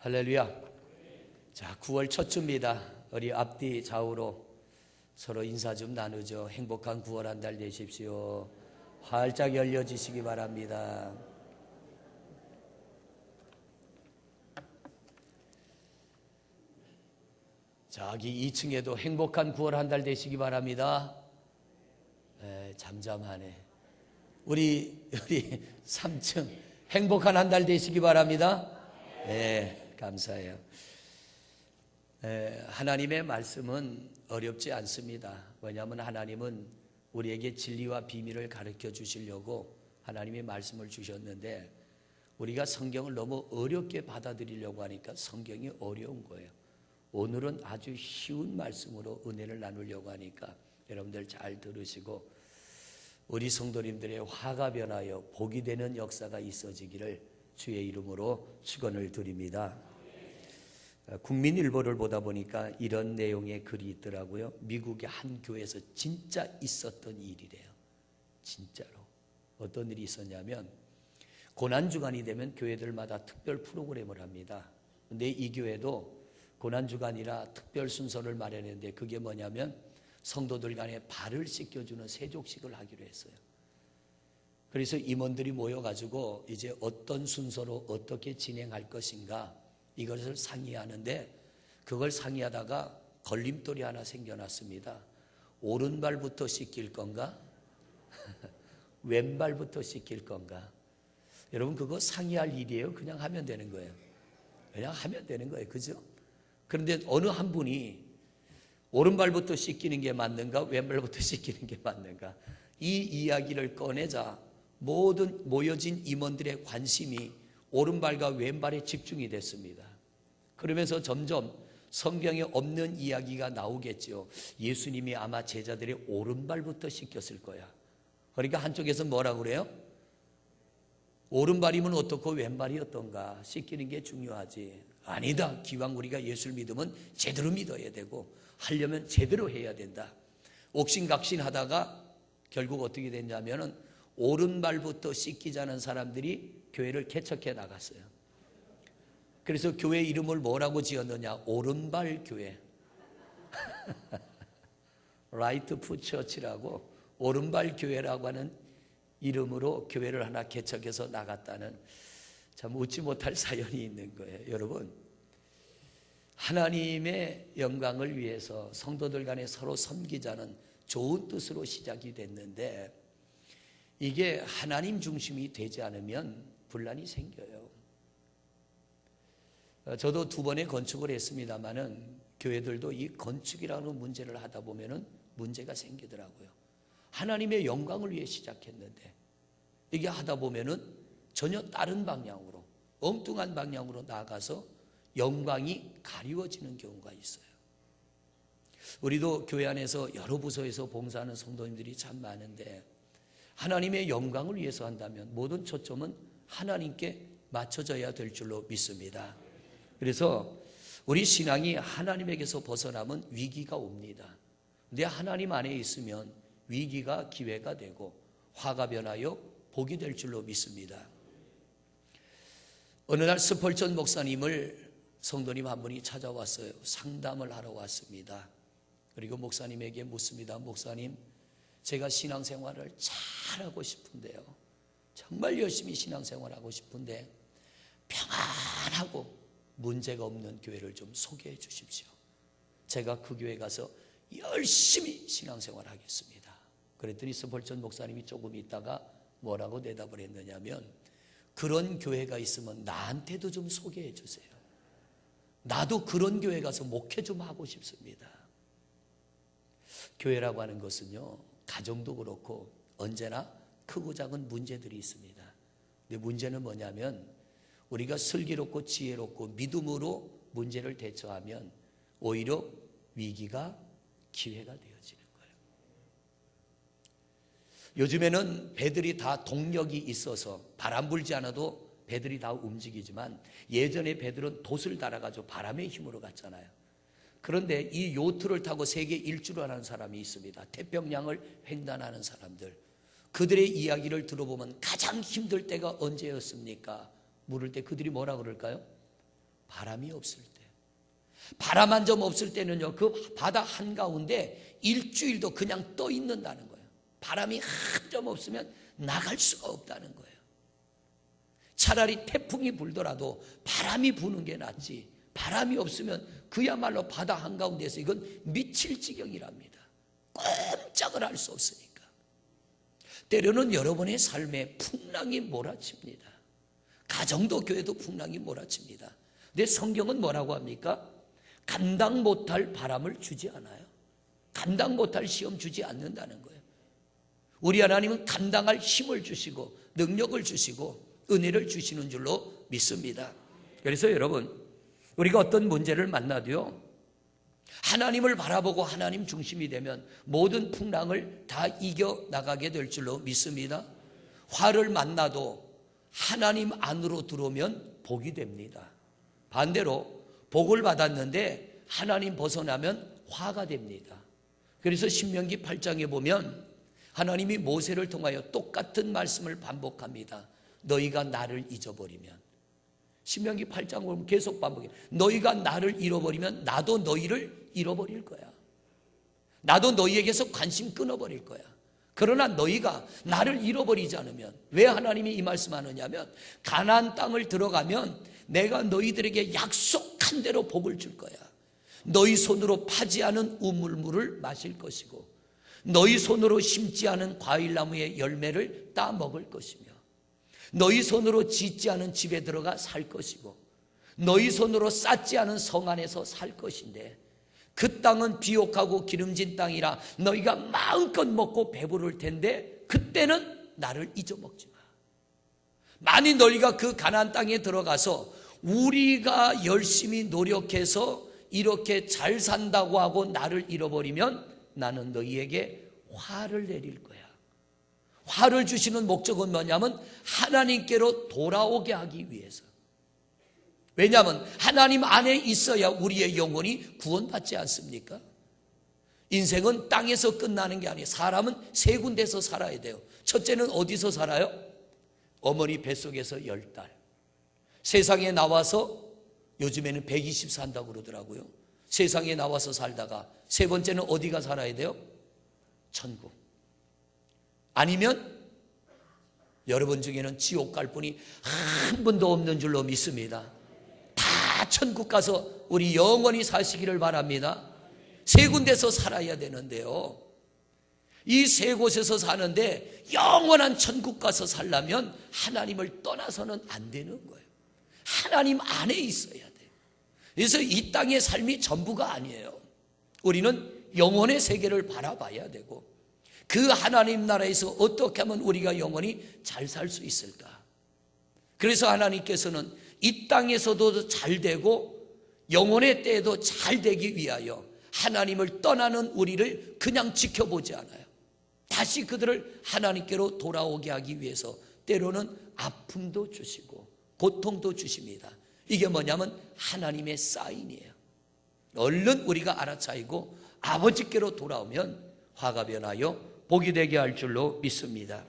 할렐루야. 자, 9월 첫 주입니다. 우리 앞뒤 좌우로 서로 인사 좀 나누죠. 행복한 9월 한 달 되십시오. 활짝 열려지시기 바랍니다. 저기 2층에도 행복한 9월 한 달 되시기 바랍니다. 잠잠하네. 우리 3층 행복한 한 달 되시기 바랍니다. 네, 감사해요. 하나님의 말씀은 어렵지 않습니다. 왜냐하면 하나님은 우리에게 진리와 비밀을 가르쳐 주시려고 하나님의 말씀을 주셨는데, 우리가 성경을 너무 어렵게 받아들이려고 하니까 성경이 어려운 거예요. 오늘은 아주 쉬운 말씀으로 은혜를 나누려고 하니까 여러분들 잘 들으시고, 우리 성도님들의 화가 변하여 복이 되는 역사가 있어지기를 주의 이름으로 축원을 드립니다. 국민일보를 보다 보니까 이런 내용의 글이 있더라고요. 미국의 한 교회에서 진짜 있었던 일이래요. 진짜로. 어떤 일이 있었냐면, 고난주간이 되면 교회들마다 특별 프로그램을 합니다. 근데 이 교회도 고난주간이라 특별 순서를 마련했는데, 그게 뭐냐면 성도들 간에 발을 씻겨주는 세족식을 하기로 했어요. 그래서 임원들이 모여가지고 이제 어떤 순서로 어떻게 진행할 것인가 이것을 상의하는데, 그걸 상의하다가 걸림돌이 하나 생겨났습니다. 오른발부터 씻길 건가? 왼발부터 씻길 건가? 여러분, 그거 상의할 일이에요? 그냥 하면 되는 거예요. 그냥 하면 되는 거예요. 그죠? 그런데 어느 한 분이 오른발부터 씻기는 게 맞는가, 왼발부터 씻기는 게 맞는가, 이 이야기를 꺼내자 모든 모여진 임원들의 관심이 오른발과 왼발에 집중이 됐습니다. 그러면서 점점 성경에 없는 이야기가 나오겠죠. 예수님이 아마 제자들의 오른발부터 씻겼을 거야. 그러니까 한쪽에서 뭐라고 그래요? 오른발이면 어떻고 왼발이 어떤가, 씻기는 게 중요하지. 아니다. 기왕 우리가 예수를 믿으면 제대로 믿어야 되고, 하려면 제대로 해야 된다. 옥신각신 하다가 결국 어떻게 됐냐면은 오른발부터 씻기자는 사람들이 교회를 개척해 나갔어요. 그래서 교회 이름을 뭐라고 지었느냐? 오른발 교회. 라이트 풋 처치라고, 오른발 교회라고 하는 이름으로 교회를 하나 개척해서 나갔다는 참 웃지 못할 사연이 있는 거예요. 여러분, 하나님의 영광을 위해서 성도들 간에 서로 섬기자는 좋은 뜻으로 시작이 됐는데, 이게 하나님 중심이 되지 않으면 분란이 생겨요. 저도 2번의 건축을 했습니다마는 교회들도 이 건축이라는 문제를 하다 보면은 문제가 생기더라고요. 하나님의 영광을 위해 시작했는데 이게 하다 보면은 전혀 다른 방향으로, 엉뚱한 방향으로 나아가서 영광이 가리워지는 경우가 있어요. 우리도 교회 안에서 여러 부서에서 봉사하는 성도님들이 참 많은데, 하나님의 영광을 위해서 한다면 모든 초점은 하나님께 맞춰져야 될 줄로 믿습니다. 그래서 우리 신앙이 하나님에게서 벗어나면 위기가 옵니다. 근데 하나님 안에 있으면 위기가 기회가 되고 화가 변하여 복이 될 줄로 믿습니다. 어느 날 스펄전 목사님을 성도님 한 분이 찾아왔어요. 상담을 하러 왔습니다. 그리고 목사님에게 묻습니다. 목사님, 제가 신앙생활을 잘하고 싶은데요, 정말 열심히 신앙생활하고 싶은데 평안하고 문제가 없는 교회를 좀 소개해 주십시오. 제가 그 교회 가서 열심히 신앙생활 하겠습니다. 그랬더니 스펄전 목사님이 조금 있다가 뭐라고 대답을 했느냐면, 그런 교회가 있으면 나한테도 좀 소개해 주세요. 나도 그런 교회 가서 목회 좀 하고 싶습니다. 교회라고 하는 것은요, 가정도 그렇고 언제나 크고 작은 문제들이 있습니다. 근데 문제는 뭐냐면, 우리가 슬기롭고 지혜롭고 믿음으로 문제를 대처하면 오히려 위기가 기회가 되어지는 거예요. 요즘에는 배들이 다 동력이 있어서 바람 불지 않아도 배들이 다 움직이지만, 예전에 배들은 돛을 달아가지고 바람의 힘으로 갔잖아요. 그런데 이 요트를 타고 세계 일주를 하는 사람이 있습니다. 태평양을 횡단하는 사람들. 그들의 이야기를 들어보면 가장 힘들 때가 언제였습니까? 물을 때 그들이 뭐라 그럴까요? 바람 바람이 없을 때. 바람 한 점 없을 때는요, 그 바다 한가운데 일주일도 그냥 떠 있는다는 거예요. 바람이 한 점 없으면 나갈 수가 없다는 거예요. 차라리 태풍이 불더라도 바람이 부는 게 낫지, 바람이 없으면 그야말로 바다 한가운데서 이건 미칠 지경이랍니다. 꼼짝을 할 수 없으니까. 때로는 여러분의 삶에 풍랑이 몰아칩니다. 가정도 교회도 풍랑이 몰아칩니다. 근데 성경은 뭐라고 합니까? 감당 못할 바람을 주지 않아요. 감당 못할 시험 주지 않는다는 거예요. 우리 하나님은 감당할 힘을 주시고 능력을 주시고 은혜를 주시는 줄로 믿습니다. 그래서 여러분, 우리가 어떤 문제를 만나도요, 하나님을 바라보고 하나님 중심이 되면 모든 풍랑을 다 이겨나가게 될 줄로 믿습니다. 화를 만나도 하나님 안으로 들어오면 복이 됩니다. 반대로 복을 받았는데 하나님 벗어나면 화가 됩니다. 그래서 신명기 8장에 보면 하나님이 모세를 통하여 똑같은 말씀을 반복합니다. 너희가 나를 잊어버리면. 신명기 8장 보면 계속 반복해요. 너희가 나를 잃어버리면 나도 너희를 잃어버릴 거야. 나도 너희에게서 관심 끊어버릴 거야. 그러나 너희가 나를 잃어버리지 않으면, 왜 하나님이 이 말씀하느냐면 가나안 땅을 들어가면 내가 너희들에게 약속한 대로 복을 줄 거야. 너희 손으로 파지 않은 우물물을 마실 것이고 너희 손으로 심지 않은 과일나무의 열매를 따 먹을 것이며 너희 손으로 짓지 않은 집에 들어가 살 것이고 너희 손으로 쌓지 않은 성 안에서 살 것인데 그 땅은 비옥하고 기름진 땅이라 너희가 마음껏 먹고 배부를 텐데 그때는 나를 잊어먹지 마. 만일 너희가 그 가나안 땅에 들어가서 우리가 열심히 노력해서 이렇게 잘 산다고 하고 나를 잃어버리면 나는 너희에게 화를 내릴 거야. 화를 주시는 목적은 뭐냐면 하나님께로 돌아오게 하기 위해서. 왜냐하면 하나님 안에 있어야 우리의 영혼이 구원받지 않습니까? 인생은 땅에서 끝나는 게 아니에요. 사람은 세 군데서 살아야 돼요. 첫째는 어디서 살아요? 어머니 뱃속에서 10달. 세상에 나와서 요즘에는 120 산다고 그러더라고요. 세상에 나와서 살다가 세 번째는 어디가 살아야 돼요? 천국. 아니면 여러분 중에는 지옥 갈 분이 한 분도 없는 줄로 믿습니다. 다 천국 가서 우리 영원히 사시기를 바랍니다. 세 군데서 살아야 되는데요, 이 세 곳에서 사는데 영원한 천국 가서 살려면 하나님을 떠나서는 안 되는 거예요. 하나님 안에 있어야 돼요. 그래서 이 땅의 삶이 전부가 아니에요. 우리는 영혼의 세계를 바라봐야 되고 그 하나님 나라에서 어떻게 하면 우리가 영원히 잘 살 수 있을까? 그래서 하나님께서는 이 땅에서도 잘 되고 영혼의 때에도 잘 되기 위하여 하나님을 떠나는 우리를 그냥 지켜보지 않아요. 다시 그들을 하나님께로 돌아오게 하기 위해서 때로는 아픔도 주시고 고통도 주십니다. 이게 뭐냐면 하나님의 사인이에요. 얼른 우리가 알아차리고 아버지께로 돌아오면 화가 변하여 복이 되게 할 줄로 믿습니다.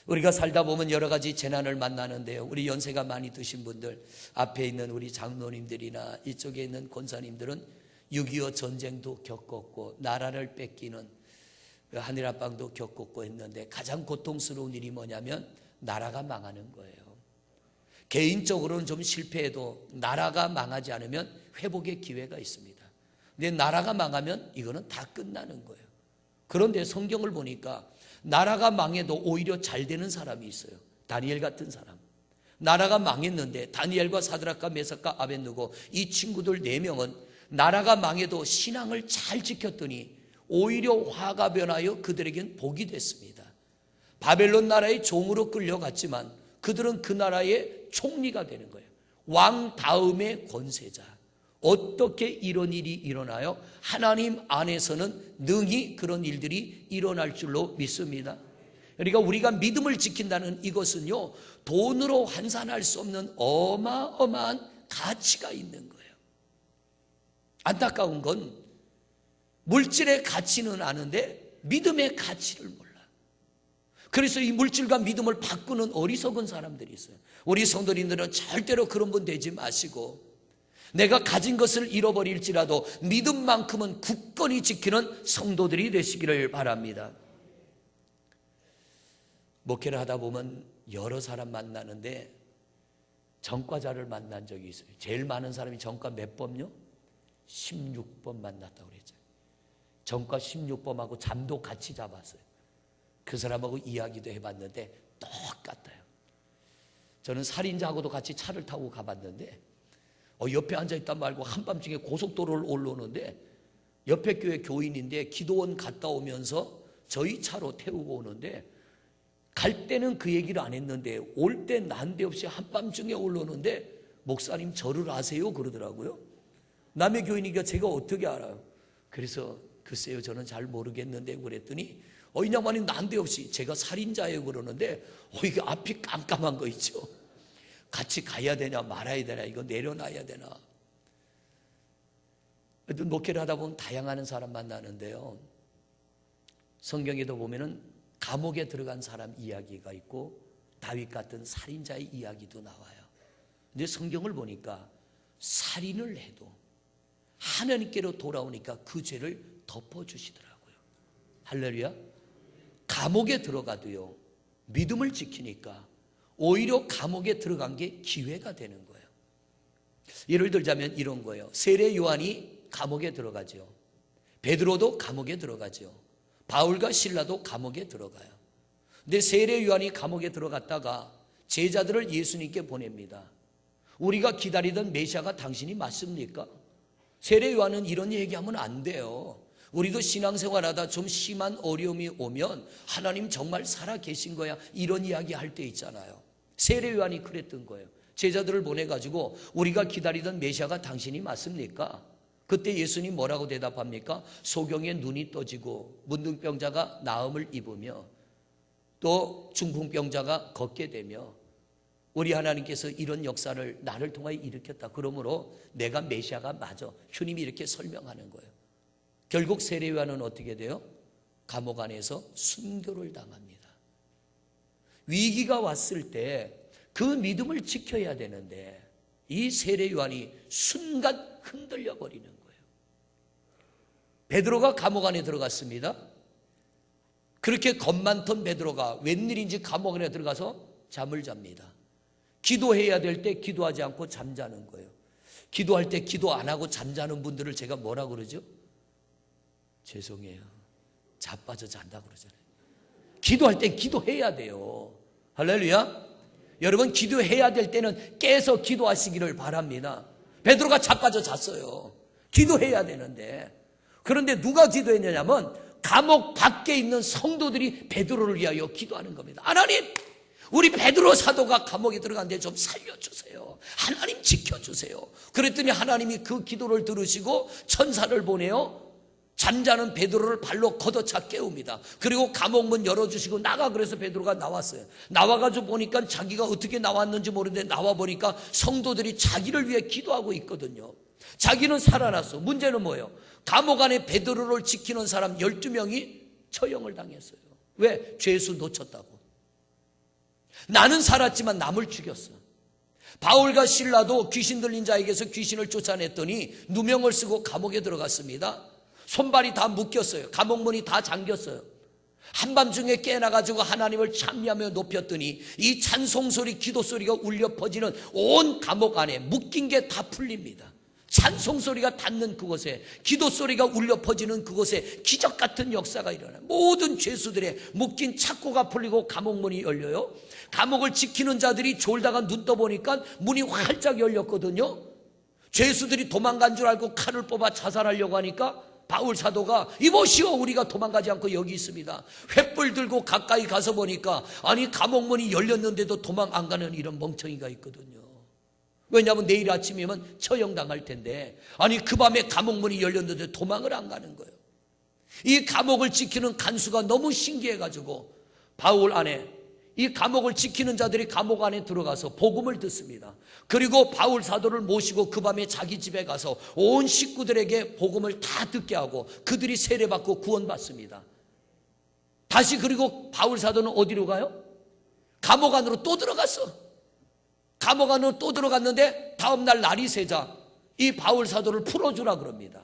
우리가 살다 보면 여러 가지 재난을 만나는데요, 우리 연세가 많이 드신 분들, 앞에 있는 우리 장로님들이나 이쪽에 있는 권사님들은 6.25 전쟁도 겪었고 나라를 뺏기는 한일합방도 겪었고 했는데 가장 고통스러운 일이 뭐냐면 나라가 망하는 거예요. 개인적으로는 좀 실패해도 나라가 망하지 않으면 회복의 기회가 있습니다. 근데 나라가 망하면 이거는 다 끝나는 거예요. 그런데 성경을 보니까 나라가 망해도 오히려 잘 되는 사람이 있어요. 다니엘 같은 사람. 나라가 망했는데 다니엘과 사드락과 메삭과 아벳느고 이 친구들 4명은 나라가 망해도 신앙을 잘 지켰더니 오히려 화가 변하여 그들에겐 복이 됐습니다. 바벨론 나라의 종으로 끌려갔지만 그들은 그 나라의 총리가 되는 거예요. 왕 다음의 권세자. 어떻게 이런 일이 일어나요? 하나님 안에서는 능히 그런 일들이 일어날 줄로 믿습니다. 그러니까 우리가 믿음을 지킨다는 이것은요, 돈으로 환산할 수 없는 어마어마한 가치가 있는 거예요. 안타까운 건 물질의 가치는 아는데 믿음의 가치를 몰라. 그래서 이 물질과 믿음을 바꾸는 어리석은 사람들이 있어요. 우리 성도님들은 절대로 그런 분 되지 마시고 내가 가진 것을 잃어버릴지라도 믿음만큼은 굳건히 지키는 성도들이 되시기를 바랍니다. 목회를 하다 보면 여러 사람 만나는데 전과자를 만난 적이 있어요. 제일 많은 사람이 전과 몇 번요? 16번 만났다고 그랬죠. 전과 16번하고 잠도 같이 잡았어요. 그 사람하고 이야기도 해봤는데 똑같아요. 저는 살인자하고도 같이 차를 타고 가봤는데 옆에 앉아있단 말고 한밤중에 고속도로를 올라오는데 옆에 교회 교인인데 기도원 갔다 오면서 저희 차로 태우고 오는데 갈 때는 그 얘기를 안 했는데 올 때 난데없이 한밤중에 올라오는데 목사님 저를 아세요? 그러더라고요. 남의 교인이니까 제가 어떻게 알아요? 그래서 글쎄요 저는 잘 모르겠는데 그랬더니 이 양반이 난데없이 제가 살인자예요 그러는데 이게 앞이 깜깜한 거 있죠. 같이 가야 되냐 말아야 되냐 이거 내려놔야 되나. 목회를 하다 보면 다양한 사람 만나는데요. 성경에도 보면은 감옥에 들어간 사람 이야기가 있고 다윗 같은 살인자의 이야기도 나와요. 근데 성경을 보니까 살인을 해도 하나님께로 돌아오니까 그 죄를 덮어주시더라고요. 할렐루야. 감옥에 들어가도요 믿음을 지키니까 오히려 감옥에 들어간 게 기회가 되는 거예요. 예를 들자면 이런 거예요. 세례 요한이 감옥에 들어가죠. 베드로도 감옥에 들어가죠. 바울과 실라도 감옥에 들어가요. 근데 세례 요한이 감옥에 들어갔다가 제자들을 예수님께 보냅니다. 우리가 기다리던 메시아가 당신이 맞습니까? 세례 요한은 이런 얘기하면 안 돼요. 우리도 신앙생활하다 좀 심한 어려움이 오면 하나님 정말 살아 계신 거야 이런 이야기 할 때 있잖아요. 세례 요한이 그랬던 거예요. 제자들을 보내가지고 우리가 기다리던 메시아가 당신이 맞습니까? 그때 예수님 뭐라고 대답합니까? 소경의 눈이 떠지고 문둥병자가 나음을 입으며 또 중풍병자가 걷게 되며 우리 하나님께서 이런 역사를 나를 통하여 일으켰다. 그러므로 내가 메시아가 맞아. 주님이 이렇게 설명하는 거예요. 결국 세례 요한은 어떻게 돼요? 감옥 안에서 순교를 당합니다. 위기가 왔을 때 그 믿음을 지켜야 되는데 이 세례 요한이 순간 흔들려 버리는 거예요. 베드로가 감옥 안에 들어갔습니다. 그렇게 겁 많던 베드로가 웬일인지 감옥 안에 들어가서 잠을 잡니다. 기도해야 될 때 기도하지 않고 잠자는 거예요. 기도할 때 기도 안 하고 잠자는 분들을 제가 뭐라 그러죠? 죄송해요. 자빠져 잔다고 그러잖아요. 기도할 땐 기도해야 돼요. 할렐루야. 여러분 기도해야 될 때는 깨서 기도하시기를 바랍니다. 베드로가 자빠져 잤어요. 기도해야 되는데. 그런데 누가 기도했냐면 감옥 밖에 있는 성도들이 베드로를 위하여 기도하는 겁니다. 하나님, 우리 베드로 사도가 감옥에 들어갔는데 좀 살려주세요. 하나님 지켜주세요. 그랬더니 하나님이 그 기도를 들으시고 천사를 보내요. 잠자는 베드로를 발로 걷어차 깨웁니다. 그리고 감옥문 열어주시고 나가. 그래서 베드로가 나왔어요. 나와가지고 보니까 자기가 어떻게 나왔는지 모르는데 나와보니까 성도들이 자기를 위해 기도하고 있거든요. 자기는 살아났어. 문제는 뭐예요? 감옥 안에 베드로를 지키는 사람 12명이 처형을 당했어요. 왜? 죄수 놓쳤다고. 나는 살았지만 남을 죽였어. 바울과 실라도 귀신 들린 자에게서 귀신을 쫓아냈더니 누명을 쓰고 감옥에 들어갔습니다. 손발이 다 묶였어요. 감옥문이 다 잠겼어요. 한밤중에 깨어나가지고 하나님을 찬미하며 높였더니 이 찬송소리, 기도소리가 울려 퍼지는 온 감옥 안에 묶인 게 다 풀립니다. 찬송소리가 닿는 그곳에, 기도소리가 울려 퍼지는 그곳에 기적 같은 역사가 일어나요. 모든 죄수들의 묶인 착고가 풀리고 감옥문이 열려요. 감옥을 지키는 자들이 졸다가 눈 떠보니까 문이 활짝 열렸거든요. 죄수들이 도망간 줄 알고 칼을 뽑아 자살하려고 하니까 바울 사도가 이보시오, 우리가 도망가지 않고 여기 있습니다. 횃불 들고 가까이 가서 보니까 아니 감옥문이 열렸는데도 도망 안 가는 이런 멍청이가 있거든요. 왜냐하면 내일 아침이면 처형당할 텐데 아니 그 밤에 감옥문이 열렸는데 도망을 안 가는 거예요. 이 감옥을 지키는 간수가 너무 신기해가지고 바울 안에 이 감옥을 지키는 자들이 감옥 안에 들어가서 복음을 듣습니다. 그리고 바울 사도를 모시고 그 밤에 자기 집에 가서 온 식구들에게 복음을 다 듣게 하고 그들이 세례받고 구원받습니다. 다시 그리고 바울 사도는 어디로 가요? 감옥 안으로 또 들어갔어. 감옥 안으로 또 들어갔는데 다음날 날이 새자 이 바울 사도를 풀어주라 그럽니다.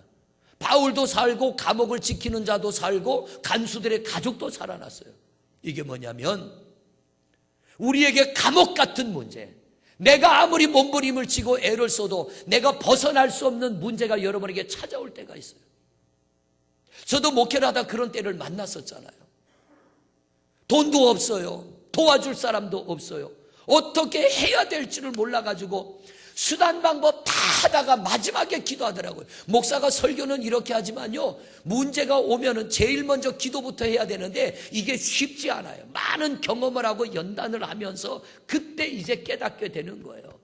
바울도 살고 감옥을 지키는 자도 살고 간수들의 가족도 살아났어요. 이게 뭐냐면 우리에게 감옥 같은 문제, 내가 아무리 몸부림을 치고 애를 써도 내가 벗어날 수 없는 문제가 여러분에게 찾아올 때가 있어요. 저도 목회를 하다 그런 때를 만났었잖아요. 돈도 없어요. 도와줄 사람도 없어요. 어떻게 해야 될지를 몰라가지고 수단 방법 다 하다가 마지막에 기도하더라고요. 목사가 설교는 이렇게 하지만요, 문제가 오면은 제일 먼저 기도부터 해야 되는데 이게 쉽지 않아요. 많은 경험을 하고 연단을 하면서 그때 이제 깨닫게 되는 거예요.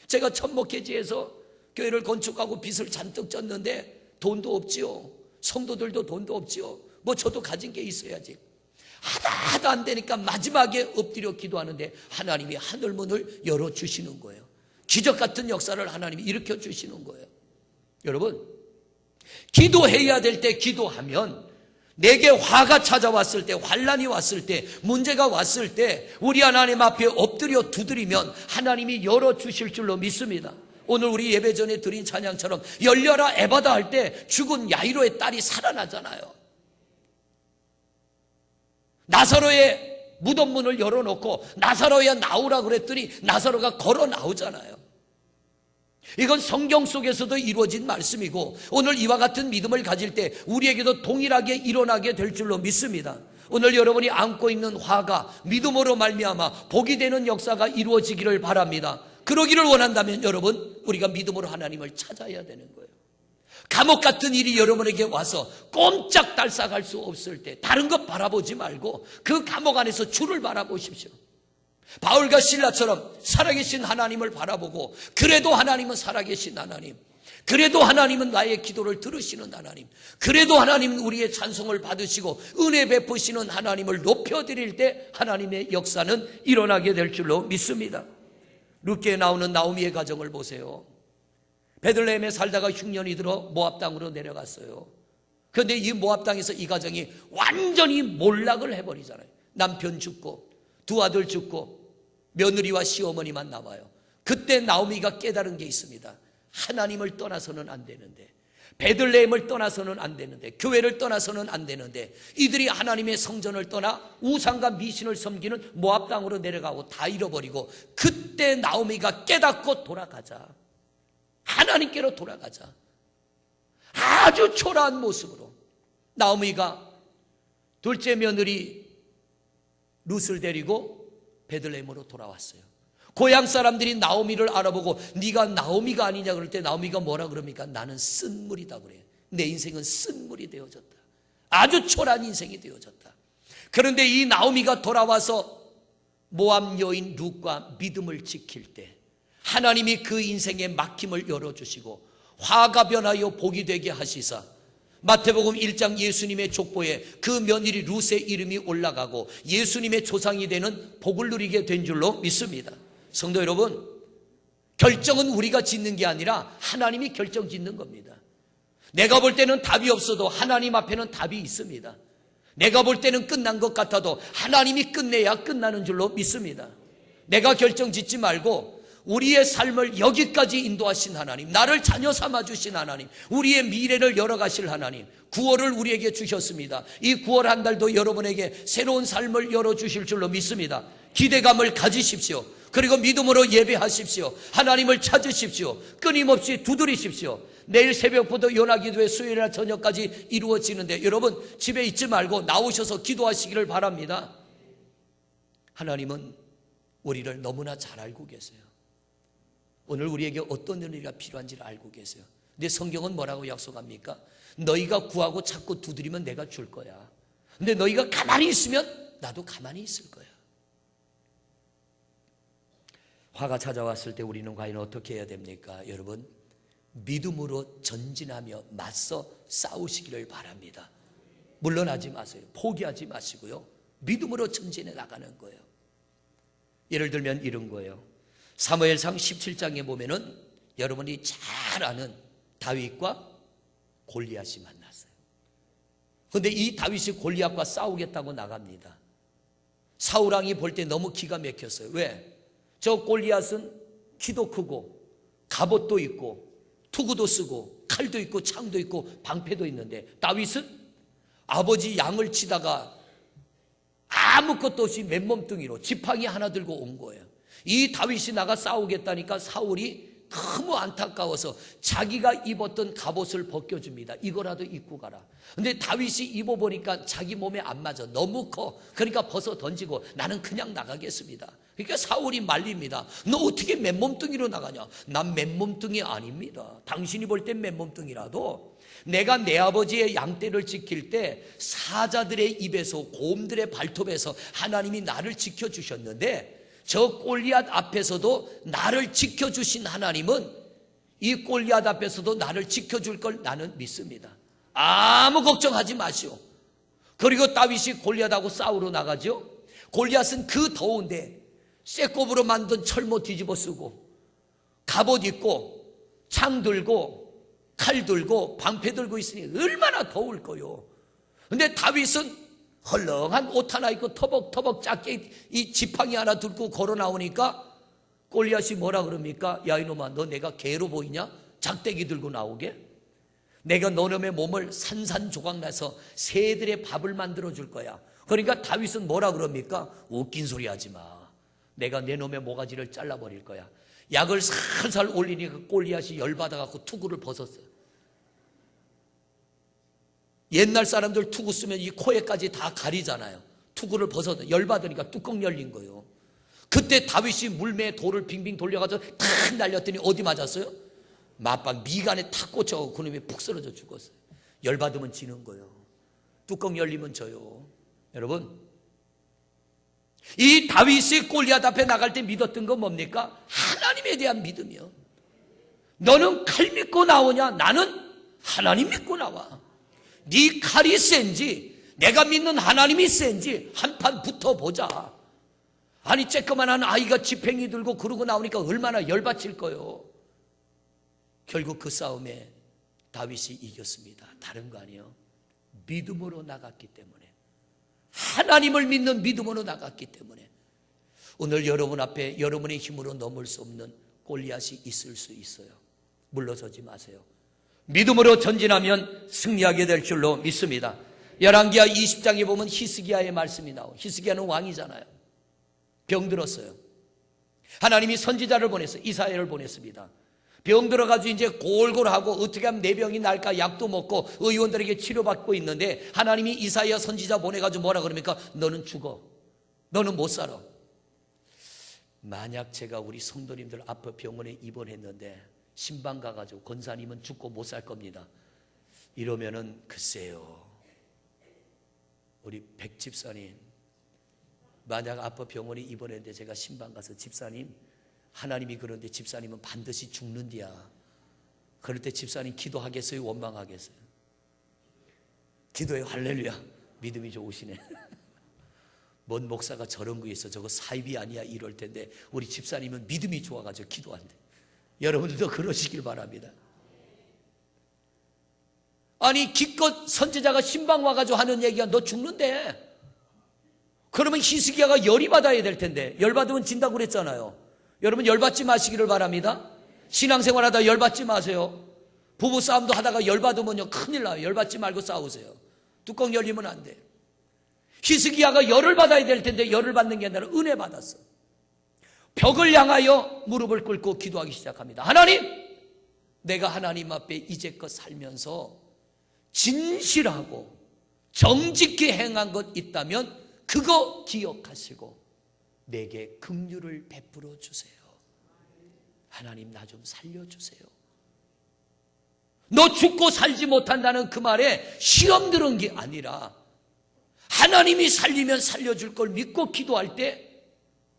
제가 첫 목회지에서 교회를 건축하고 빚을 잔뜩 졌는데 돈도 없지요. 성도들도 돈도 없지요. 뭐 저도 가진 게 있어야지. 하다 안 되니까 마지막에 엎드려 기도하는데 하나님이 하늘문을 열어주시는 거예요. 기적 같은 역사를 하나님이 일으켜 주시는 거예요. 여러분, 기도해야 될 때 기도하면 내게 화가 찾아왔을 때, 환난이 왔을 때, 문제가 왔을 때 우리 하나님 앞에 엎드려 두드리면 하나님이 열어주실 줄로 믿습니다. 오늘 우리 예배 전에 드린 찬양처럼 열려라 에바다 할 때 죽은 야이로의 딸이 살아나잖아요. 나사로의 무덤 문을 열어놓고 나사로야 나오라 그랬더니 나사로가 걸어 나오잖아요. 이건 성경 속에서도 이루어진 말씀이고 오늘 이와 같은 믿음을 가질 때 우리에게도 동일하게 일어나게 될 줄로 믿습니다. 오늘 여러분이 안고 있는 화가 믿음으로 말미암아 복이 되는 역사가 이루어지기를 바랍니다. 그러기를 원한다면 여러분, 우리가 믿음으로 하나님을 찾아야 되는 거예요. 감옥 같은 일이 여러분에게 와서 꼼짝달싹할 수 없을 때 다른 것 바라보지 말고 그 감옥 안에서 주를 바라보십시오. 바울과 실라처럼 살아계신 하나님을 바라보고, 그래도 하나님은 살아계신 하나님, 그래도 하나님은 나의 기도를 들으시는 하나님, 그래도 하나님은 우리의 찬송을 받으시고 은혜 베푸시는 하나님을 높여드릴 때 하나님의 역사는 일어나게 될 줄로 믿습니다. 룻기에 나오는 나오미의 가정을 보세요. 베들레헴에 살다가 흉년이 들어 모압 땅으로 내려갔어요. 그런데 이 모압 땅에서 이 가정이 완전히 몰락을 해버리잖아요. 남편 죽고 두 아들 죽고 며느리와 시어머니만 남아요. 그때 나오미가 깨달은 게 있습니다. 하나님을 떠나서는 안 되는데, 베들레헴을 떠나서는 안 되는데, 교회를 떠나서는 안 되는데, 이들이 하나님의 성전을 떠나 우상과 미신을 섬기는 모압 땅으로 내려가고 다 잃어버리고, 그때 나오미가 깨닫고 돌아가자, 하나님께로 돌아가자, 아주 초라한 모습으로 나오미가 둘째 며느리 룻을 데리고 베들레헴으로 돌아왔어요. 고향 사람들이 나오미를 알아보고 네가 나오미가 아니냐 그럴 때 나오미가 뭐라 그럽니까? 나는 쓴물이다 그래요. 내 인생은 쓴물이 되어졌다. 아주 초라한 인생이 되어졌다. 그런데 이 나오미가 돌아와서 모압 여인 룻과 믿음을 지킬 때 하나님이 그 인생의 막힘을 열어주시고 화가 변하여 복이 되게 하시사 마태복음 1장 예수님의 족보에 그 며느리 룻의 이름이 올라가고 예수님의 조상이 되는 복을 누리게 된 줄로 믿습니다. 성도 여러분, 결정은 우리가 짓는 게 아니라 하나님이 결정 짓는 겁니다. 내가 볼 때는 답이 없어도 하나님 앞에는 답이 있습니다. 내가 볼 때는 끝난 것 같아도 하나님이 끝내야 끝나는 줄로 믿습니다. 내가 결정 짓지 말고 우리의 삶을 여기까지 인도하신 하나님, 나를 자녀 삼아주신 하나님, 우리의 미래를 열어가실 하나님, 9월을 우리에게 주셨습니다. 이 9월 한 달도 여러분에게 새로운 삶을 열어주실 줄로 믿습니다. 기대감을 가지십시오. 그리고 믿음으로 예배하십시오. 하나님을 찾으십시오. 끊임없이 두드리십시오. 내일 새벽부터 연합기도회 수요일이나 저녁까지 이루어지는데 여러분 집에 있지 말고 나오셔서 기도하시기를 바랍니다. 하나님은 우리를 너무나 잘 알고 계세요. 오늘 우리에게 어떤 은혜가 필요한지를 알고 계세요. 근데 성경은 뭐라고 약속합니까? 너희가 구하고 찾고 두드리면 내가 줄 거야. 근데 너희가 가만히 있으면 나도 가만히 있을 거야. 화가 찾아왔을 때 우리는 과연 어떻게 해야 됩니까? 여러분, 믿음으로 전진하며 맞서 싸우시기를 바랍니다. 물러나지 마세요. 포기하지 마시고요. 믿음으로 전진해 나가는 거예요. 예를 들면 이런 거예요. 사무엘상 17장에 보면은 여러분이 잘 아는 다윗과 골리앗이 만났어요. 그런데 이 다윗이 골리앗과 싸우겠다고 나갑니다. 사울왕이 볼 때 너무 기가 막혔어요. 왜? 저 골리앗은 키도 크고 갑옷도 있고 투구도 쓰고 칼도 있고 창도 있고 방패도 있는데 다윗은 아버지 양을 치다가 아무것도 없이 맨몸뚱이로 지팡이 하나 들고 온 거예요. 이 다윗이 나가 싸우겠다니까 사울이 너무 안타까워서 자기가 입었던 갑옷을 벗겨줍니다. 이거라도 입고 가라. 근데 다윗이 입어보니까 자기 몸에 안 맞아. 너무 커. 그러니까 벗어 던지고 나는 그냥 나가겠습니다. 그러니까 사울이 말립니다. 너 어떻게 맨몸뚱이로 나가냐? 난 맨몸뚱이 아닙니다. 당신이 볼 땐 맨몸뚱이라도 내가 내 아버지의 양떼를 지킬 때 사자들의 입에서 곰들의 발톱에서 하나님이 나를 지켜주셨는데 저 골리앗 앞에서도 나를 지켜주신 하나님은 이 골리앗 앞에서도 나를 지켜줄 걸 나는 믿습니다. 아무 걱정하지 마시오. 그리고 다윗이 골리앗하고 싸우러 나가죠. 골리앗은 그 더운데 쇠꼽으로 만든 철모 뒤집어 쓰고 갑옷 입고 창 들고 칼 들고 방패 들고 있으니 얼마나 더울 거요. 근데 다윗은 헐렁한 옷 하나 입고 터벅터벅 작게 이 지팡이 하나 들고 걸어 나오니까 골리앗이 뭐라 그럽니까? 야 이놈아, 너 내가 개로 보이냐? 작대기 들고 나오게? 내가 너놈의 몸을 산산조각 나서 새들의 밥을 만들어 줄 거야. 그러니까 다윗은 뭐라 그럽니까? 웃긴 소리 하지 마. 내가 내 놈의 모가지를 잘라버릴 거야. 약을 살살 올리니까 골리앗이 열받아갖고 투구를 벗었어요. 옛날 사람들 투구 쓰면 이 코에까지 다 가리잖아요. 투구를 벗어서 열받으니까 뚜껑 열린 거예요. 그때 다윗이 물매에 돌을 빙빙 돌려가지고 탁 날렸더니 어디 맞았어요? 맞박 미간에 탁 꽂혀서 그놈이 푹 쓰러져 죽었어요. 열받으면 지는 거예요. 뚜껑 열리면 져요. 여러분, 이 다윗이 골리앗 앞에 나갈 때 믿었던 건 뭡니까? 하나님에 대한 믿음이요. 너는 칼 믿고 나오냐? 나는 하나님 믿고 나와. 네 칼이 센지 내가 믿는 하나님이 센지 한판 붙어보자. 아니 쬐끄만한 아이가 지팽이 들고 그러고 나오니까 얼마나 열받칠 거요. 결국 그 싸움에 다윗이 이겼습니다. 다른 거 아니에요. 믿음으로 나갔기 때문에, 하나님을 믿는 믿음으로 나갔기 때문에 오늘 여러분 앞에 여러분의 힘으로 넘을 수 없는 골리앗이 있을 수 있어요. 물러서지 마세요. 믿음으로 전진하면 승리하게 될 줄로 믿습니다. 열왕기하 20장에 보면 히스기야의 말씀이 나오고, 히스기야는 왕이잖아요. 병들었어요. 하나님이 선지자를 보냈어요. 이사야를 보냈습니다. 병들어가지고 이제 골골하고 어떻게 하면 내 병이 날까 약도 먹고 의원들에게 치료받고 있는데 하나님이 이사야 선지자 보내가지고 뭐라 그럽니까? 너는 죽어. 너는 못 살아. 만약 제가 우리 성도님들 앞에 병원에 입원했는데 신방 가가지고 권사님은 죽고 못 살 겁니다. 이러면은 글쎄요. 우리 백 집사님, 만약 아파 병원에 입원했는데 제가 신방 가서 집사님, 하나님이 그런데 집사님은 반드시 죽는디야. 그럴 때 집사님 기도하겠어요? 원망하겠어요? 기도해요. 할렐루야. 믿음이 좋으시네. 뭔 목사가 저런 거 있어. 저거 사입이 아니야. 이럴 텐데 우리 집사님은 믿음이 좋아가지고 기도한대. 여러분들도 그러시길 바랍니다. 아니 기껏 선지자가 신방 와가지고 하는 얘기가 너 죽는데, 그러면 히스기야가 열이 받아야 될 텐데 열받으면 진다고 그랬잖아요. 여러분 열받지 마시기를 바랍니다. 신앙생활하다 열받지 마세요. 부부싸움도 하다가 열받으면요 큰일 나요. 열받지 말고 싸우세요. 뚜껑 열리면 안 돼. 히스기야가 열을 받아야 될 텐데 열을 받는 게 아니라 은혜 받았어. 벽을 향하여 무릎을 꿇고 기도하기 시작합니다. 하나님, 내가 하나님 앞에 이제껏 살면서 진실하고 정직히 행한 것 있다면 그거 기억하시고 내게 긍휼을 베풀어 주세요. 하나님 나 좀 살려주세요. 너 죽고 살지 못한다는 그 말에 시험 들은 게 아니라 하나님이 살리면 살려줄 걸 믿고 기도할 때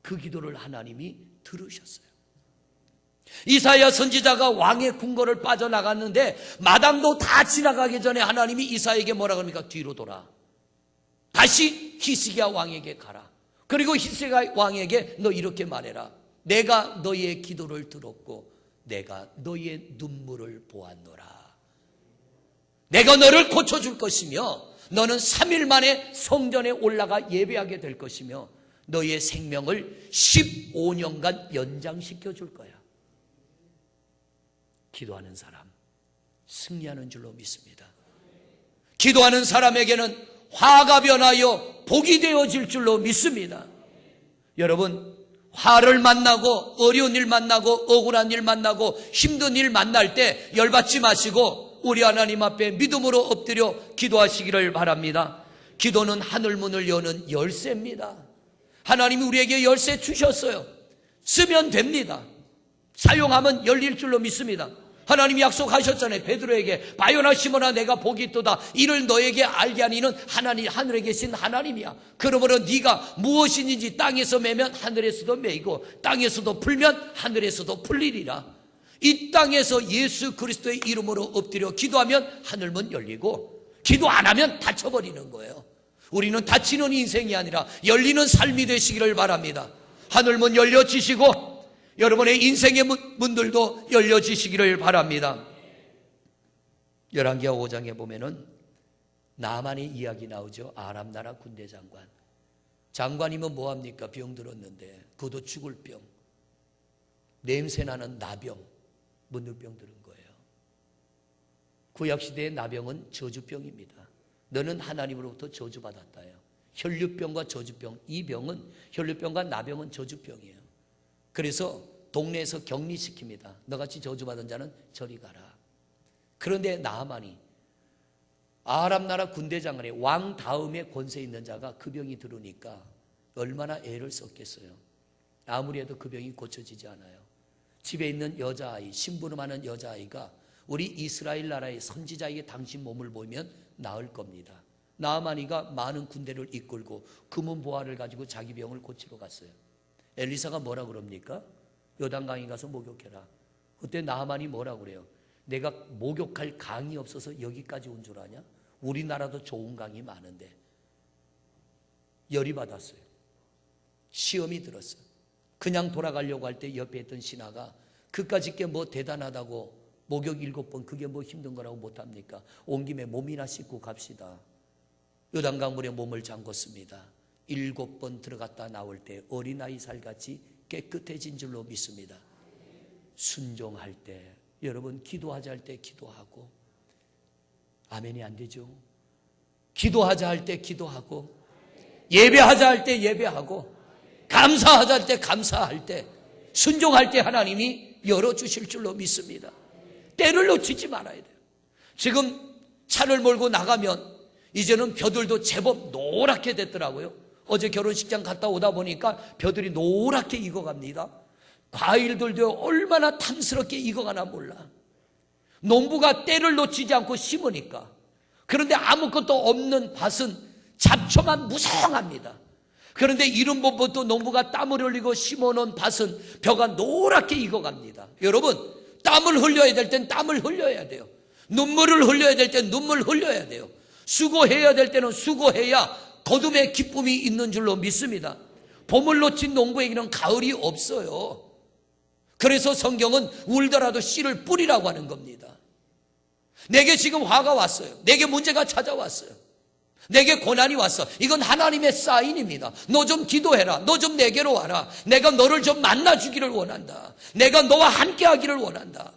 그 기도를 하나님이 들으셨어요. 이사야 선지자가 왕의 궁궐을 빠져나갔는데 마당도 다 지나가기 전에 하나님이 이사야에게 뭐라 그럽니까? 뒤로 돌아. 다시 히스기야 왕에게 가라. 그리고 히스기야 왕에게 너 이렇게 말해라. 내가 너희의 기도를 들었고 내가 너희의 눈물을 보았노라. 내가 너를 고쳐줄 것이며 너는 3일 만에 성전에 올라가 예배하게 될 것이며 너희의 생명을 15년간 연장시켜 줄 거야. 기도하는 사람 승리하는 줄로 믿습니다. 기도하는 사람에게는 화가 변하여 복이 되어질 줄로 믿습니다. 여러분, 화를 만나고 어려운 일 만나고 억울한 일 만나고 힘든 일 만날 때 열받지 마시고 우리 하나님 앞에 믿음으로 엎드려 기도하시기를 바랍니다. 기도는 하늘문을 여는 열쇠입니다. 하나님이 우리에게 열쇠 주셨어요. 쓰면 됩니다. 사용하면 열릴 줄로 믿습니다. 하나님이 약속하셨잖아요. 베드로에게 바요나 시몬아 내가 복이 있도다. 이를 너에게 알게 하니는 하나님 하늘에 계신 하나님이야. 그러므로 네가 무엇이든지 땅에서 매면 하늘에서도 매이고 땅에서도 풀면 하늘에서도 풀리리라. 이 땅에서 예수 그리스도의 이름으로 엎드려 기도하면 하늘문 열리고 기도 안 하면 닫혀버리는 거예요. 우리는 닫히는 인생이 아니라 열리는 삶이 되시기를 바랍니다. 하늘문 열려지시고 여러분의 인생의 문들도 열려지시기를 바랍니다. 열왕기하 5장에 보면은 나만의 이야기 나오죠. 아람 나라 군대 장관. 장관이면 뭐합니까? 병 들었는데 그것도 죽을 병. 냄새나는 나병, 문둥병 들은 거예요. 구약시대의 나병은 저주병입니다. 너는 하나님으로부터 저주받았다요. 혈류병과 저주병, 이 병은 혈류병과 나병은 저주병이에요. 그래서 동네에서 격리시킵니다. 너같이 저주받은 자는 저리 가라. 그런데 나하만이 아람 나라 군대 장관의 왕 다음에 권세 있는 자가 그 병이 들으니까 얼마나 애를 썼겠어요. 아무리 해도 그 병이 고쳐지지 않아요. 집에 있는 여자아이, 심부름하는 여자아이가 우리 이스라엘 나라의 선지자에게 당신 몸을 보면 나을 겁니다. 나하만이가 많은 군대를 이끌고 금은 보화를 가지고 자기 병을 고치러 갔어요. 엘리사가 뭐라 그럽니까? 요단강에 가서 목욕해라. 그때 나하만이 뭐라 그래요? 내가 목욕할 강이 없어서 여기까지 온 줄 아냐? 우리나라도 좋은 강이 많은데. 열이 받았어요. 시험이 들었어요. 그냥 돌아가려고 할 때 옆에 있던 신하가 그까짓 게 뭐 대단하다고 목욕 7번 그게 뭐 힘든 거라고 못합니까? 온 김에 몸이나 씻고 갑시다. 요단강물에 몸을 잠궜습니다. 7번 들어갔다 나올 때 어린아이 살같이 깨끗해진 줄로 믿습니다. 순종할 때, 여러분 기도하자 할 때 기도하고, 아멘이 안 되죠? 기도하자 할 때 기도하고, 예배하자 할 때 예배하고, 감사하자 할 때 감사할 때, 순종할 때 하나님이 열어주실 줄로 믿습니다. 때를 놓치지 말아야 돼요. 지금 차를 몰고 나가면 이제는 벼들도 제법 노랗게 됐더라고요. 어제 결혼식장 갔다 오다 보니까 벼들이 노랗게 익어갑니다. 과일들도 얼마나 탐스럽게 익어가나 몰라. 농부가 때를 놓치지 않고 심으니까. 그런데 아무것도 없는 밭은 잡초만 무성합니다. 그런데 이런 법부터 농부가 땀을 흘리고 심어놓은 밭은 벼가 노랗게 익어갑니다. 여러분, 땀을 흘려야 될 땐 땀을 흘려야 돼요. 눈물을 흘려야 될 땐 눈물 흘려야 돼요. 수고해야 될 때는 수고해야 거듭의 기쁨이 있는 줄로 믿습니다. 봄을 놓친 농부에게는 가을이 없어요. 그래서 성경은 울더라도 씨를 뿌리라고 하는 겁니다. 내게 지금 화가 왔어요. 내게 문제가 찾아왔어요. 내게 고난이 왔어. 이건 하나님의 사인입니다. 너 좀 기도해라. 너 좀 내게로 와라. 내가 너를 좀 만나주기를 원한다. 내가 너와 함께하기를 원한다.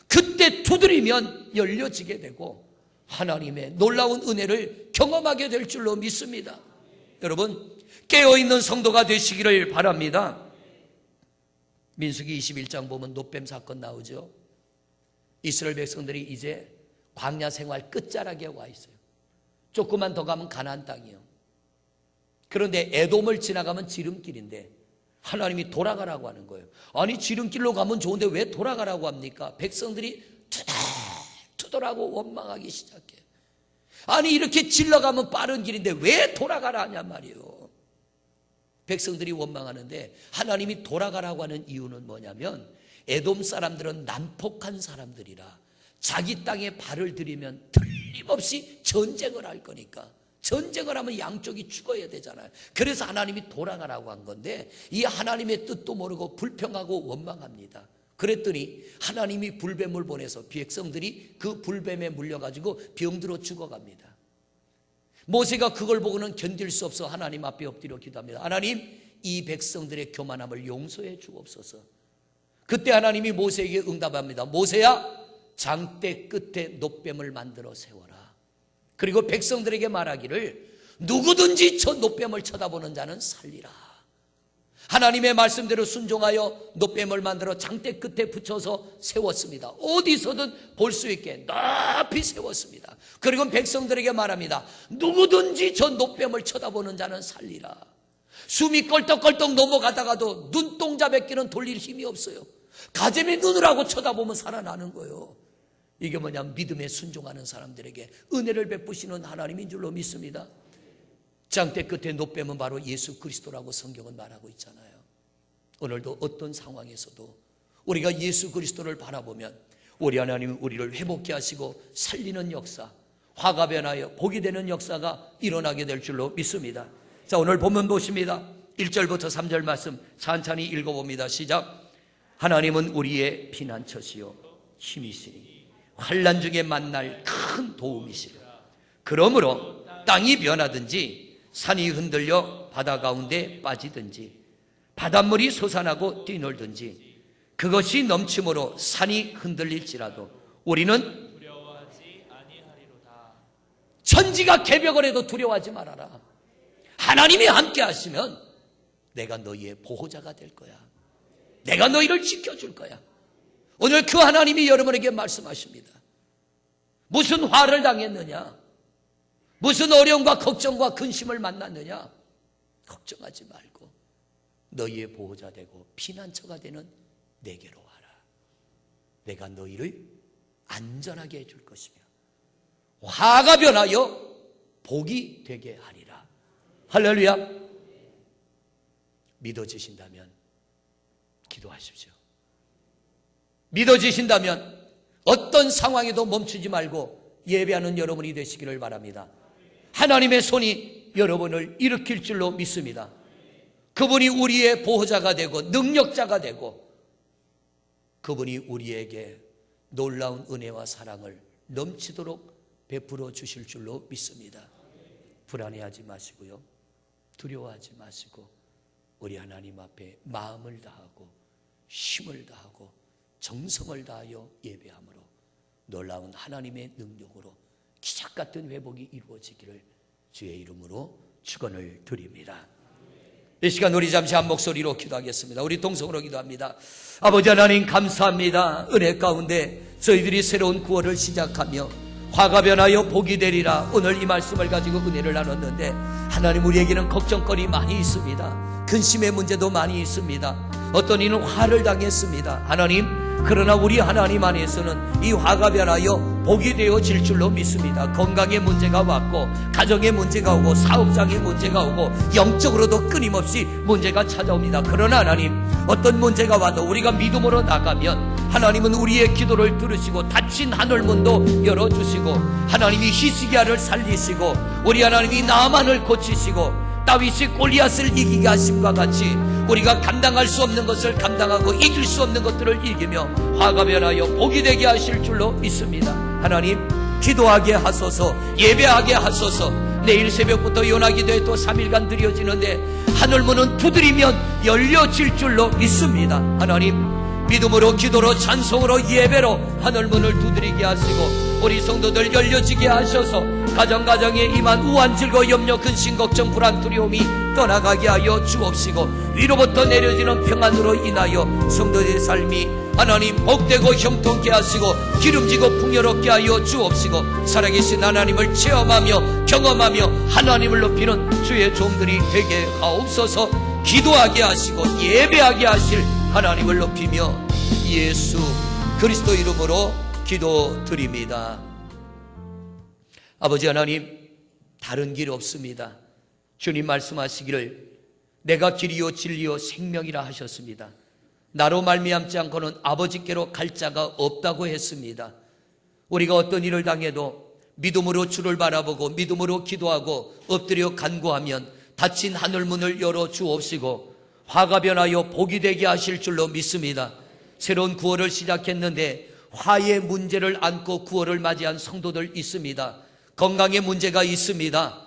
그때 두드리면 열려지게 되고 하나님의 놀라운 은혜를 경험하게 될 줄로 믿습니다. 여러분, 깨어있는 성도가 되시기를 바랍니다. 민수기 21장 보면 놋뱀 사건 나오죠. 이스라엘 백성들이 이제 광야 생활 끝자락에 와 있어요. 조금만 더 가면 가나안 땅이요. 그런데 에돔을 지나가면 지름길인데 하나님이 돌아가라고 하는 거예요. 아니 지름길로 가면 좋은데 왜 돌아가라고 합니까? 백성들이 투덜투덜하고 원망하기 시작해요. 아니 이렇게 질러가면 빠른 길인데 왜 돌아가라 하냔 말이에요. 백성들이 원망하는데 하나님이 돌아가라고 하는 이유는 뭐냐면 에돔 사람들은 난폭한 사람들이라 자기 땅에 발을 들이면 틀림없이 전쟁을 할 거니까 전쟁을 하면 양쪽이 죽어야 되잖아요. 그래서 하나님이 돌아가라고 한 건데 이 하나님의 뜻도 모르고 불평하고 원망합니다. 그랬더니 하나님이 불뱀을 보내서 백성들이 그 불뱀에 물려가지고 병들어 죽어갑니다. 모세가 그걸 보고는 견딜 수 없어 하나님 앞에 엎드려 기도합니다. 하나님, 이 백성들의 교만함을 용서해 주옵소서. 그때 하나님이 모세에게 응답합니다. 모세야, 장대 끝에 놋뱀을 만들어 세워라. 그리고 백성들에게 말하기를 누구든지 저 놋뱀을 쳐다보는 자는 살리라. 하나님의 말씀대로 순종하여 놋뱀을 만들어 장대 끝에 붙여서 세웠습니다. 어디서든 볼 수 있게 높이 세웠습니다. 그리고 백성들에게 말합니다. 누구든지 저 놋뱀을 쳐다보는 자는 살리라. 숨이 껄떡껄떡 넘어가다가도 눈동자 몇 개는 돌릴 힘이 없어요. 가재미 눈을 하고 쳐다보면 살아나는 거예요. 이게 뭐냐, 믿음에 순종하는 사람들에게 은혜를 베푸시는 하나님인 줄로 믿습니다. 장대 끝에 놋뱀은 바로 예수 그리스도라고 성경은 말하고 있잖아요. 오늘도 어떤 상황에서도 우리가 예수 그리스도를 바라보면 우리 하나님은 우리를 회복케 하시고 살리는 역사, 화가 변하여 복이 되는 역사가 일어나게 될 줄로 믿습니다. 자, 오늘 본문 보십니다. 1절부터 3절 말씀 찬찬히 읽어봅니다. 시작. 하나님은 우리의 피난처시요 힘이시니 환난 중에 만날 큰 도움이시라. 그러므로 땅이 변하든지 산이 흔들려 바다 가운데 빠지든지 바닷물이 솟아나고 뛰놀든지 그것이 넘침으로 산이 흔들릴지라도 우리는 두려워하지 아니하리로다. 천지가 개벽을 해도 두려워하지 말아라. 하나님이 함께 하시면 내가 너희의 보호자가 될 거야. 내가 너희를 지켜줄 거야. 오늘 그 하나님이 여러분에게 말씀하십니다. 무슨 화를 당했느냐? 무슨 어려움과 걱정과 근심을 만났느냐? 걱정하지 말고 너희의 보호자 되고 피난처가 되는 내게로 와라. 내가 너희를 안전하게 해줄 것이며 화가 변하여 복이 되게 하리라. 할렐루야. 믿어지신다면 기도하십시오. 믿어지신다면 어떤 상황에도 멈추지 말고 예배하는 여러분이 되시기를 바랍니다. 하나님의 손이 여러분을 일으킬 줄로 믿습니다. 그분이 우리의 보호자가 되고 능력자가 되고 그분이 우리에게 놀라운 은혜와 사랑을 넘치도록 베풀어 주실 줄로 믿습니다. 불안해하지 마시고요. 두려워하지 마시고 우리 하나님 앞에 마음을 다하고 힘을 다하고 정성을 다하여 예배함으로 놀라운 하나님의 능력으로 기적 같은 회복이 이루어지기를 주의 이름으로 축원을 드립니다. 이 시간 우리 잠시 한 목소리로 기도하겠습니다. 우리 동성으로 기도합니다. 아버지 하나님 감사합니다. 은혜 가운데 저희들이 새로운 구원을 시작하며 화가 변하여 복이 되리라. 오늘 이 말씀을 가지고 은혜를 나눴는데 하나님 우리에게는 걱정거리 많이 있습니다. 근심의 문제도 많이 있습니다. 어떤 이는 화를 당했습니다. 하나님 그러나 우리 하나님 안에서는 이 화가 변하여 복이 되어질 줄로 믿습니다. 건강에 문제가 왔고 가정에 문제가 오고 사업장에 문제가 오고 영적으로도 끊임없이 문제가 찾아옵니다. 그러나 하나님 어떤 문제가 와도 우리가 믿음으로 나가면 하나님은 우리의 기도를 들으시고 닫힌 하늘문도 열어주시고 하나님이 히스기야를 살리시고 우리 하나님이 나아만을 고치시고 다윗이 골리앗을 이기게 하심과 같이 우리가 감당할 수 없는 것을 감당하고 이길 수 없는 것들을 이기며 화가 변하여 복이 되게 하실 줄로 믿습니다. 하나님 기도하게 하소서, 예배하게 하소서. 내일 새벽부터 요나기도에 또 3일간 드려지는데 하늘문은 두드리면 열려질 줄로 믿습니다. 하나님 믿음으로 기도로 찬송으로 예배로 하늘문을 두드리게 하시고 우리 성도들 열려지게 하셔서 가정가정에 임한 우한 즐거워 염려 근심 걱정 불안 두려움이 떠나가게 하여 주옵시고 위로부터 내려지는 평안으로 인하여 성도들의 삶이 하나님 복되고 형통케 하시고 기름지고 풍요롭게 하여 주옵시고 살아계신 하나님을 체험하며 경험하며 하나님을 높이는 주의 종들이 되게 하옵소서. 기도하게 하시고 예배하게 하실 하나님을 높이며 예수 그리스도 이름으로 기도드립니다. 아버지 하나님 다른 길 없습니다. 주님 말씀하시기를 내가 길이요 진리요 생명이라 하셨습니다. 나로 말미암지 않고는 아버지께로 갈 자가 없다고 했습니다. 우리가 어떤 일을 당해도 믿음으로 주를 바라보고 믿음으로 기도하고 엎드려 간구하면 닫힌 하늘문을 열어 주옵시고 화가 변하여 복이 되게 하실 줄로 믿습니다. 새로운 구원을 시작했는데 화의 문제를 안고 구원을 맞이한 성도들 있습니다. 건강에 문제가 있습니다.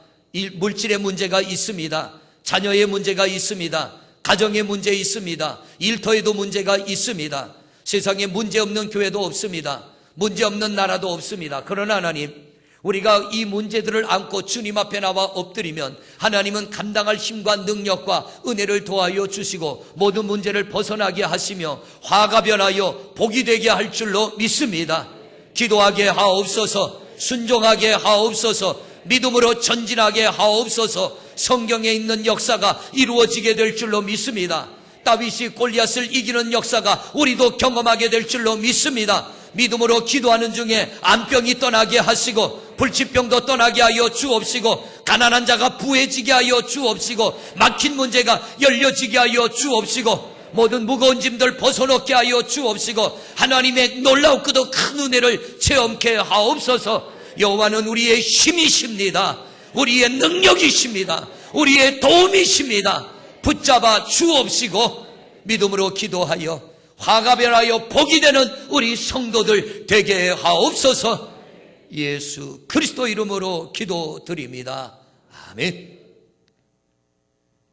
물질의 문제가 있습니다. 자녀의 문제가 있습니다. 가정에 문제 있습니다. 일터에도 문제가 있습니다. 세상에 문제 없는 교회도 없습니다. 문제 없는 나라도 없습니다. 그러나 하나님, 우리가 이 문제들을 안고 주님 앞에 나와 엎드리면 하나님은 감당할 힘과 능력과 은혜를 도하여 주시고 모든 문제를 벗어나게 하시며 화가 변하여 복이 되게 할 줄로 믿습니다. 기도하게 하옵소서, 순종하게 하옵소서, 믿음으로 전진하게 하옵소서. 성경에 있는 역사가 이루어지게 될 줄로 믿습니다. 다윗이 골리앗을 이기는 역사가 우리도 경험하게 될 줄로 믿습니다. 믿음으로 기도하는 중에 암병이 떠나게 하시고 불치병도 떠나게 하여 주옵시고 가난한 자가 부해지게 하여 주옵시고 막힌 문제가 열려지게 하여 주옵시고 모든 무거운 짐들 벗어놓게 하여 주옵시고 하나님의 놀라우고도 큰 은혜를 체험케 하옵소서. 여호와는 우리의 힘이십니다. 우리의 능력이십니다. 우리의 도움이십니다. 붙잡아 주옵시고 믿음으로 기도하여 화가 변하여 복이 되는 우리 성도들 되게 하옵소서. 예수 그리스도 이름으로 기도드립니다. 아멘.